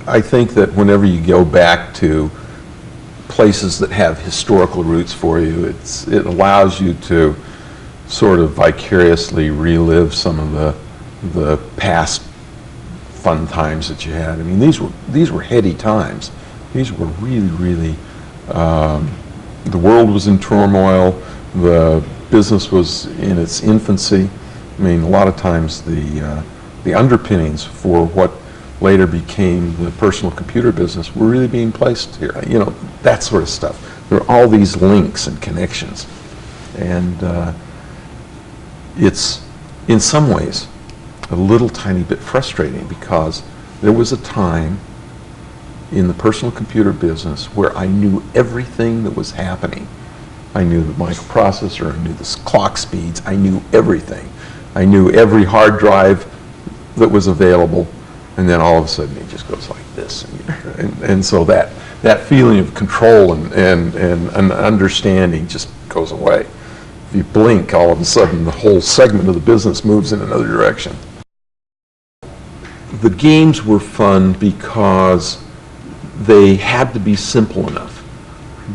I think that whenever you go back to places that have historical roots for you, it allows you to sort of vicariously relive some of the past fun times that you had. I mean, these were heady times. These were really, the world was in turmoil. The business was in its infancy. I mean, a lot of times the underpinnings for what later became the personal computer business were really being placed here. You know, that sort of stuff. There are all these links and connections. And it's, in some ways, a little tiny bit frustrating because there was a time in the personal computer business where I knew everything that was happening. I knew the microprocessor, I knew the clock speeds, I knew everything. I knew every hard drive that was available, and then all of a sudden it just goes like this. And so that feeling of control and understanding just goes away. If you blink, all of a sudden the whole segment of the business moves in another direction. The games were fun because they had to be simple enough.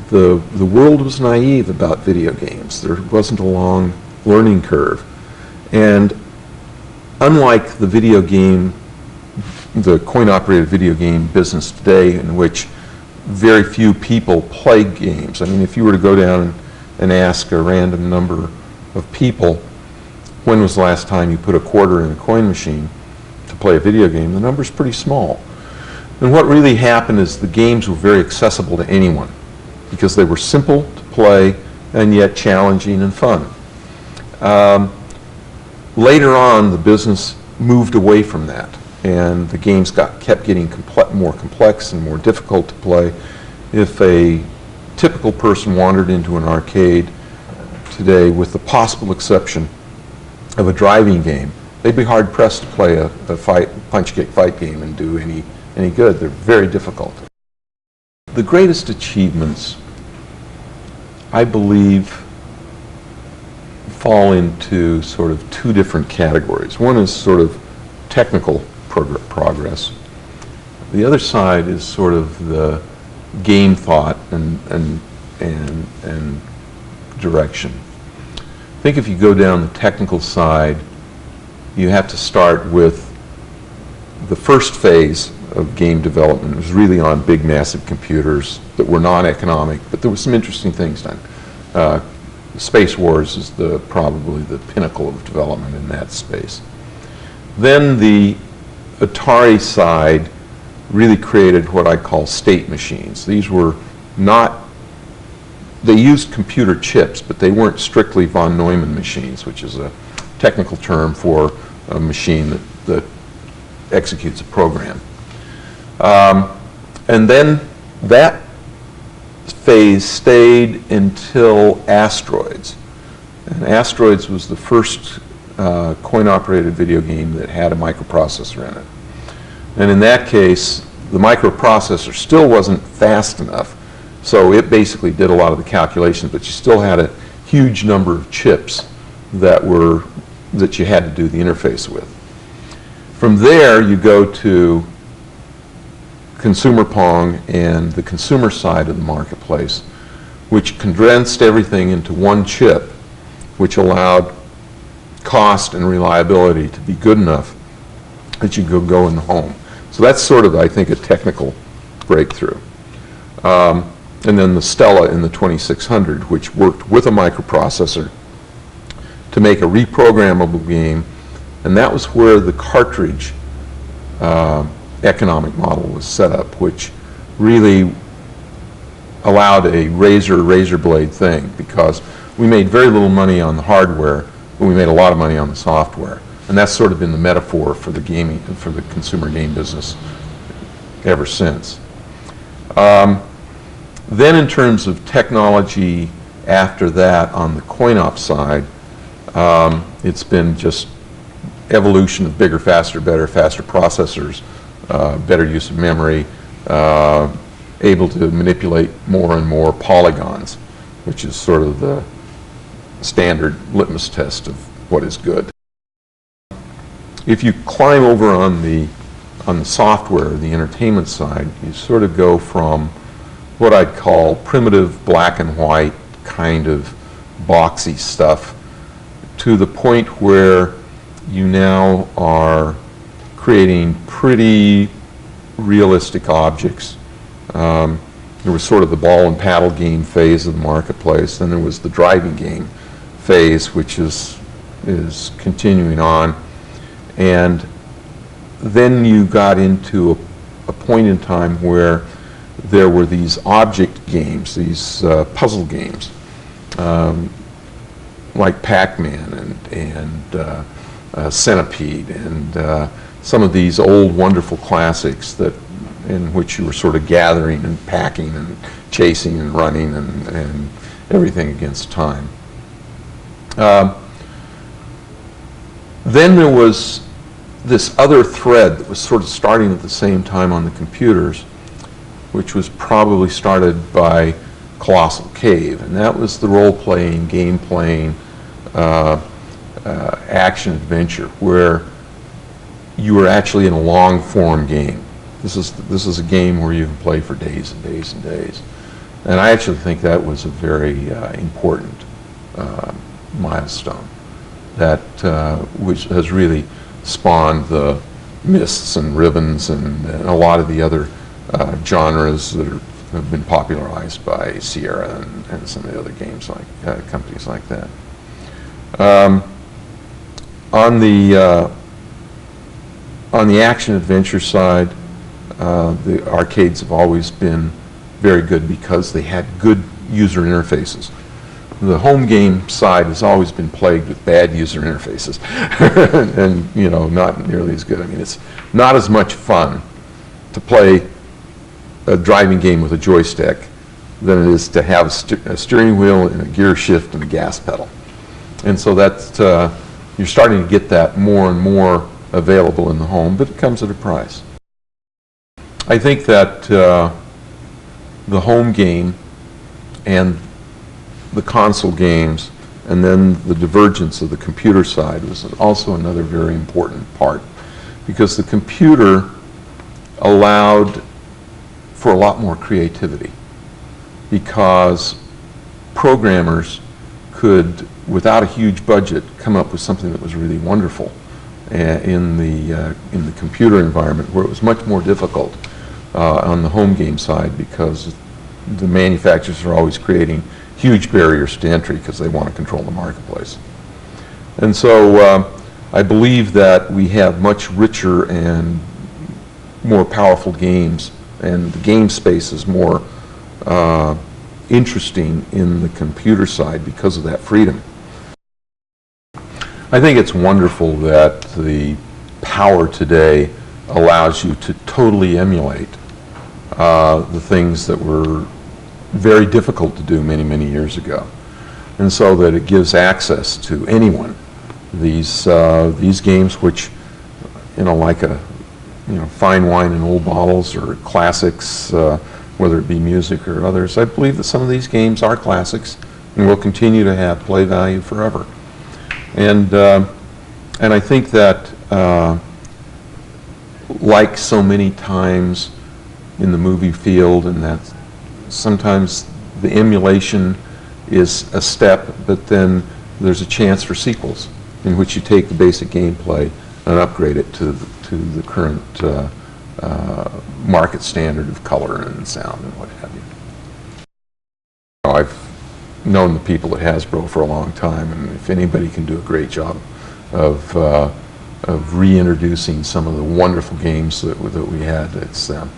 The world was naive about video games. There wasn't a long learning curve. And unlike the video game, the coin-operated video game business today, in which very few people play games. I mean, if you were to go down and ask a random number of people, when was the last time you put a quarter in a coin machine to play a video game, the number's pretty small. And what really happened is the games were very accessible to anyone because they were simple to play and yet challenging and fun. Later on, the business moved away from that, and the games kept getting more complex and more difficult to play. If a typical person wandered into an arcade today, with the possible exception of a driving game, they'd be hard-pressed to play a punch-kick fight game and do any good. They're very difficult. The greatest achievements, I believe, fall into sort of two different categories. One is sort of technical progress. The other side is sort of the game thought and direction. I think if you go down the technical side, you have to start with the first phase of game development. It was really on big, massive computers that were non-economic, but there were some interesting things done. Space Wars is probably the pinnacle of development in that space. Then the Atari side really created what I call state machines. These were not, they used computer chips, but they weren't strictly von Neumann machines, which is a technical term for a machine that executes a program. And then that phase stayed until Asteroids. And Asteroids was the first coin-operated video game that had a microprocessor in it. And in that case, the microprocessor still wasn't fast enough, so it basically did a lot of the calculations, but you still had a huge number of chips that you had to do the interface with. From there, you go to Consumer Pong and the consumer side of the marketplace, which condensed everything into one chip, which allowed cost and reliability to be good enough that you could go in the home. So that's sort of, I think, a technical breakthrough. And then the Stella in the 2600, which worked with a microprocessor to make a reprogrammable game, and that was where the cartridge economic model was set up, which really allowed a razor blade thing, because we made very little money on the hardware, but we made a lot of money on the software. And that's sort of been the metaphor for the gaming, for the consumer game business ever since. Then in terms of technology after that on the coin-op side, it's been just evolution of bigger, faster, better, faster processors, better use of memory, able to manipulate more and more polygons, which is sort of the standard litmus test of what is good. If you climb over on the on the software, the entertainment side, you sort of go from what I'd call primitive black and white kind of boxy stuff to the point where you now are creating pretty realistic objects. There was sort of the ball and paddle game phase of the marketplace, then there was the driving game phase, which is continuing on, and then you got into a point in time where there were these object games, these puzzle games, like Pac-Man and Centipede, and some of these old wonderful classics that in which you were sort of gathering and packing and chasing and running and everything against time. Then there was this other thread that was sort of starting at the same time on the computers, which was probably started by Colossal Cave, and that was the role-playing, game-playing, action-adventure, where you were actually in a long-form game. This is a game where you can play for days and days and days. And I actually think that was a very important milestone that which has really spawned the Mists and Ribbons and a lot of the other genres that have been popularized by Sierra and some of the other games like companies like that. On the action-adventure side, the arcades have always been very good because they had good user interfaces. The home game side has always been plagued with bad user interfaces and not nearly as good. I mean, it's not as much fun to play a driving game with a joystick than it is to have a steering wheel and a gear shift and a gas pedal. And so that's, you're starting to get that more and more available in the home, but it comes at a price. I think that the home game and the console games and then the divergence of the computer side was also another very important part, because the computer allowed for a lot more creativity, because programmers could, without a huge budget, come up with something that was really wonderful in the computer environment, where it was much more difficult on the home game side, because the manufacturers are always creating huge barriers to entry because they want to control the marketplace. And so I believe that we have much richer and more powerful games, and the game space is more interesting in the computer side because of that freedom. I think it's wonderful that the power today allows you to totally emulate the things that were very difficult to do many, many years ago. And so that it gives access to anyone. These games, which, like fine wine in old bottles or classics, whether it be music or others, I believe that some of these games are classics and will continue to have play value forever. And I think that, like so many times in the movie field, and that sometimes the emulation is a step, but then there's a chance for sequels in which you take the basic gameplay and upgrade it to the current market standard of color and sound and what have you. I've known the people at Hasbro for a long time, and if anybody can do a great job of reintroducing some of the wonderful games that we had, it's them.